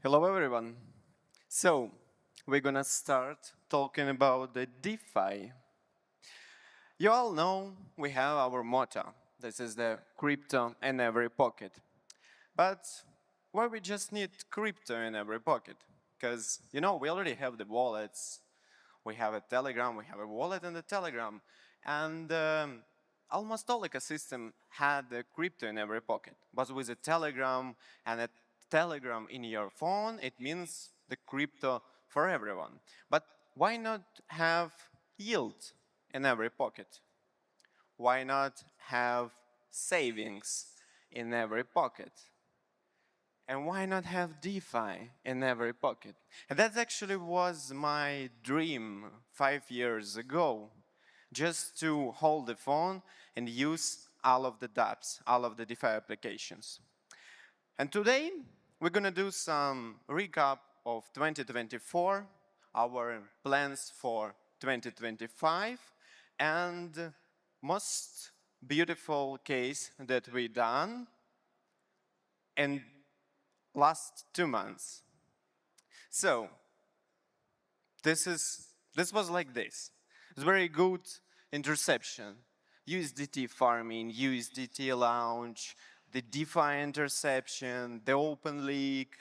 Hello, everyone. So, we're gonna start talking about the DeFi. You all know we have our motto. This is the crypto in every pocket. But why we just need crypto in every pocket? Because, we already have the wallets. We have a Telegram, we have a wallet and a Telegram. And almost all ecosystem had the crypto in every pocket. But with a Telegram and a Telegram in your phone, it means the crypto for everyone. But why not have yield in every pocket? Why not have savings in every pocket? And why not have DeFi in every pocket? And that actually was my dream 5 years ago, just to hold the phone and use all of the dApps, all of the DeFi applications. And today, we're going to do some recap of 2024, our plans for 2025, and most beautiful case that we done in last 2 months. So this was like this. It's very good interception. USDT farming, USDT launch, the DeFi interception, the open leak,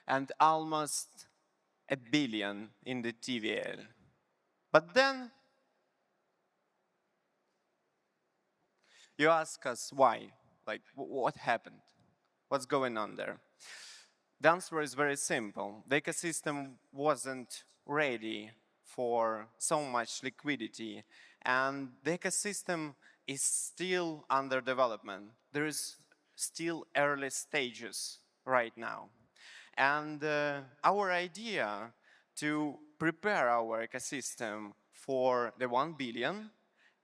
and almost a billion in the TVL. But then you ask us why, like what happened? What's going on there? The answer is very simple. The ecosystem wasn't ready for so much liquidity, and the ecosystem is still under development. There is still early stages right now. And our idea to prepare our ecosystem for the 1 billion,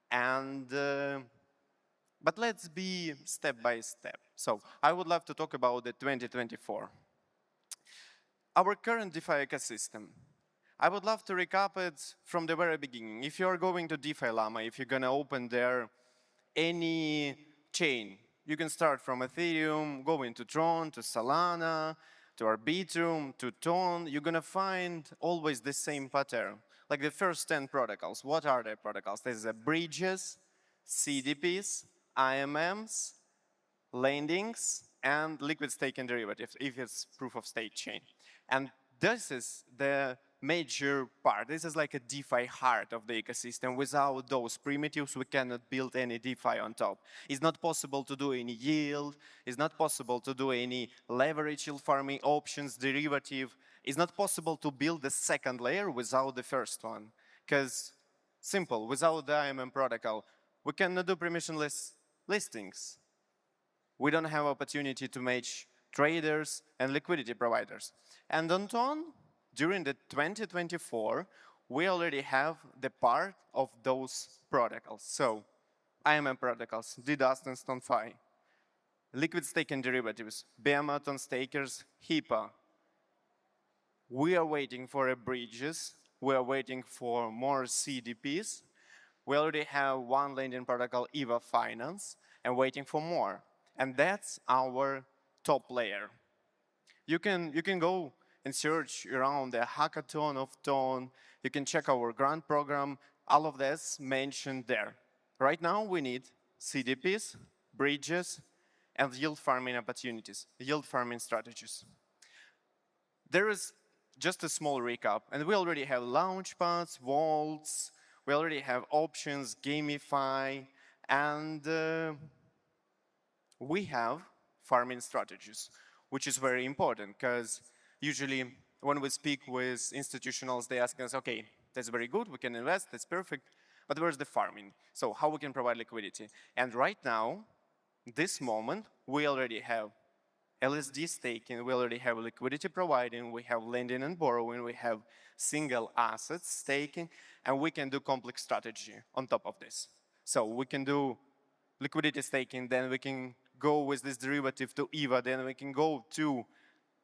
and but let's be step by step. So I would love to talk about the 2024. Our current DeFi ecosystem. I would love to recap it from the very beginning. If you're going to DeFi Llama, if you're going to open there any chain, you can start from Ethereum, go into Tron, to Solana, to Arbitrum, to Ton. You're going to find always the same pattern. Like the first 10 protocols. What are the protocols? There's bridges, CDPs, IMMs, lendings, and liquid staking derivatives, if it's proof of stake chain. And this is the major part. This is like a DeFi heart of the ecosystem. Without those primitives, we cannot build any DeFi on top. It's not possible to do any yield. It's not possible to do any leverage yield farming options, derivative. It's not possible to build the second layer without the first one. Because simple, without the IMM protocol, we cannot do permissionless listings. We don't have opportunity to match traders and liquidity providers. And on Ton, during the 2024, we already have the part of those protocols. So IMM protocols, DDoS and StoneFi, liquid staking derivatives, Behemoth on stakers, HIPAA. We are waiting for bridges. We are waiting for more CDPs. We already have one lending protocol, EVA Finance, and waiting for more. And that's our top layer. You can go and search around the hackathon of Ton. You can check our grant program. All of this mentioned there. Right now, we need CDPs, bridges, and yield farming opportunities, yield farming strategies. There is just a small recap, and we already have launchpads, vaults, we already have options, gamify, and we have farming strategies, which is very important because usually when we speak with institutionals, they ask us, okay, that's very good, we can invest, that's perfect, but where's the farming? So how we can provide liquidity? And right now, this moment, we already have LSD staking, we already have liquidity providing, we have lending and borrowing, we have single assets staking, and we can do complex strategy on top of this. So we can do liquidity staking, then we can go with this derivative to EVA, then we can go to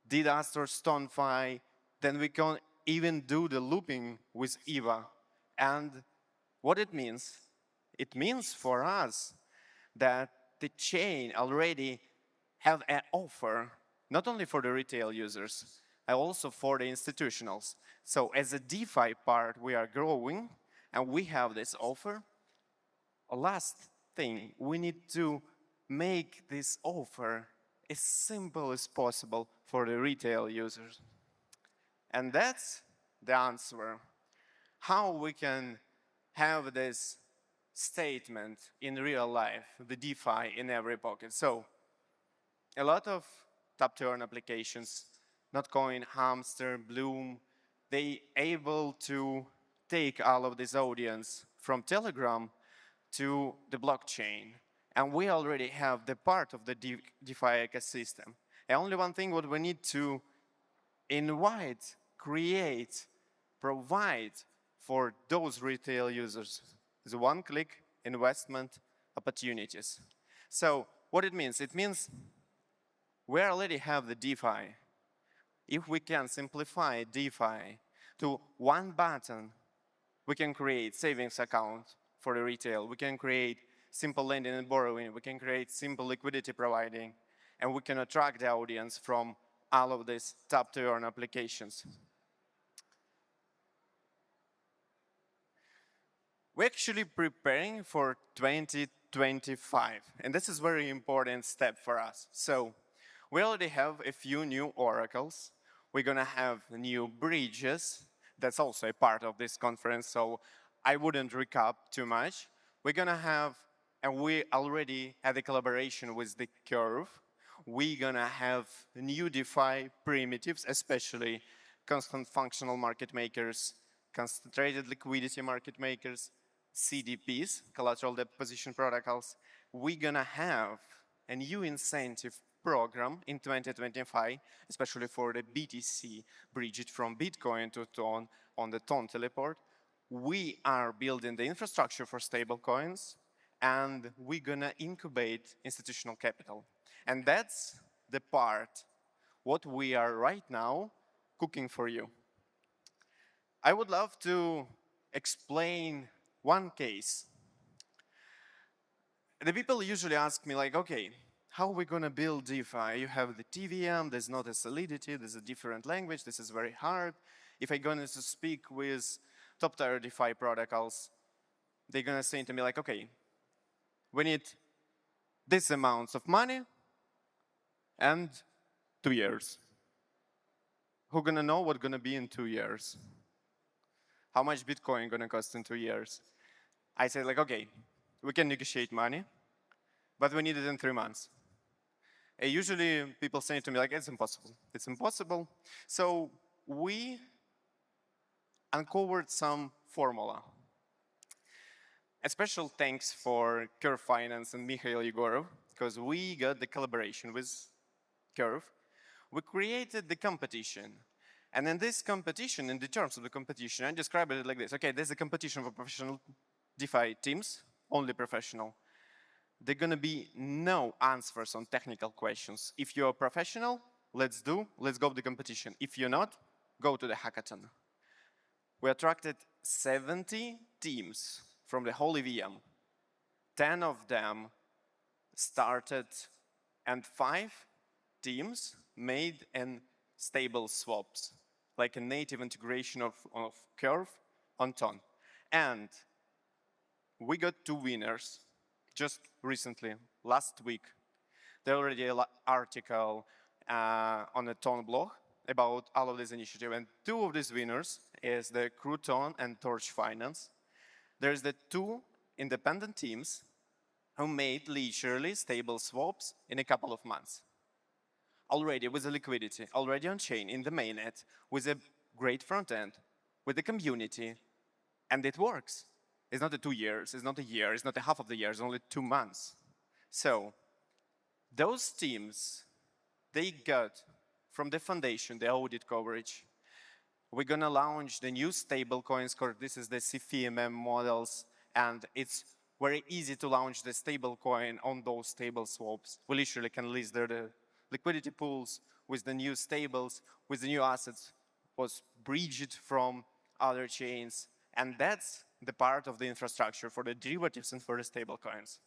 DDoS or StoneFi, then we can even do the looping with EVA. And what it means for us that the chain already have an offer, not only for the retail users, and also for the institutionals. So as a DeFi part, we are growing, and we have this offer. Last thing, we need to make this offer as simple as possible for the retail users. And that's the answer. How we can have this statement in real life, the DeFi in every pocket. So a lot of top-tier applications, Notcoin, Hamster, Bloom, they able to take all of this audience from Telegram to the blockchain. And we already have the part of the DeFi ecosystem. And only one thing what we need to invite, create, provide for those retail users is one-click investment opportunities. So what it means we already have the DeFi. If we can simplify DeFi to one button, we can create savings account for the retail. We can create simple lending and borrowing. We can create simple liquidity providing. And we can attract the audience from all of these top-tier applications. We're actually preparing for 2025. And this is a very important step for us. So we already have a few new oracles. We're going to have new bridges. That's also a part of this conference, so I wouldn't recap too much. We're going to have, and we already had a collaboration with the Curve. We're going to have new DeFi primitives, especially constant functional market makers, concentrated liquidity market makers, CDPs, collateral deposition protocols. We're going to have a new incentive program in 2025, especially for the BTC, bridge it from Bitcoin to Ton on the Ton teleport. We are building the infrastructure for stablecoins, and we're going to incubate institutional capital. And that's the part what we are right now cooking for you. I would love to explain one case. The people usually ask me like, okay, how are we going to build DeFi? You have the TVM, there's not a solidity, there's a different language, this is very hard. If I'm going to speak with top-tier DeFi protocols, they're going to say to me like, okay, we need this amount of money and 2 years. Who's going to know what's going to be in 2 years? How much Bitcoin going to cost in 2 years? I say like, okay, we can negotiate money, but we need it in 3 months. And usually people say to me like, it's impossible. It's impossible. So we uncovered some formula. A special thanks for Curve Finance and Mikhail Yegorov, because we got the collaboration with Curve. We created the competition. And in this competition, in the terms of the competition, I describe it like this. Okay, there's a competition for professional DeFi teams, only professional. There are going to be no answers on technical questions. If you're a professional, let's go to the competition. If you're not, go to the hackathon. We attracted 70 teams from the whole EVM. 10 of them started, and 5 teams made an stable swaps, like a native integration of Curve on Ton. And we got 2 winners just recently, last week. There already an article on the Ton blog about all of this initiative. And 2 of these winners is the Crouton and Torch Finance. There's the 2 independent teams who made literally stable swaps in a couple of months. Already with the liquidity, already on chain, in the mainnet, with a great front end, with the community, and it works. It's not 2 years, it's not a year, it's not a half of the year, it's only 2 months. So those teams, they got from the foundation the audit coverage. We're going to launch the new stablecoins. This is the CFMM models, and it's very easy to launch the stablecoin on those stable swaps. We literally can list the liquidity pools with the new stables, with the new assets, was bridged from other chains, and that's the part of the infrastructure for the derivatives and for the stablecoins.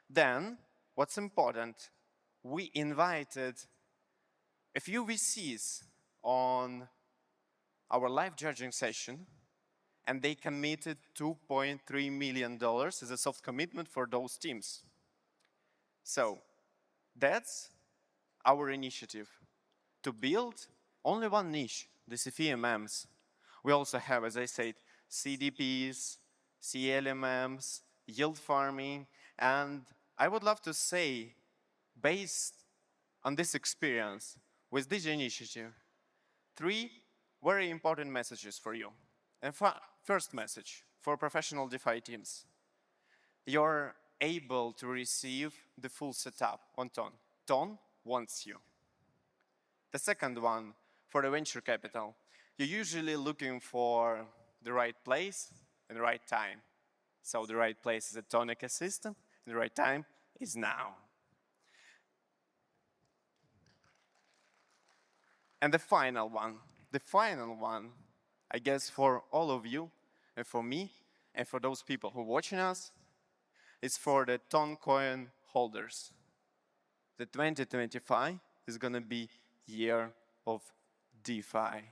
Then, what's important, we invited a few VCs on our live judging session, and they committed $2.3 million as a soft commitment for those teams. So that's our initiative, to build only one niche, the CFMMs. We also have, as I said, CDPs, CLMMs, yield farming, and I would love to say, based on this experience with this initiative, 3 very important messages for you. And first message for professional DeFi teams: you're able to receive the full setup on Ton. Ton wants you. The second one, for the venture capital, you're usually looking for the right place and the right time. So the right place is the Ton ecosystem, and the right time is now. And the final one, I guess for all of you, and for me, and for those people who are watching us, is for the Ton coin holders. The 2025 is going to be year of DeFi.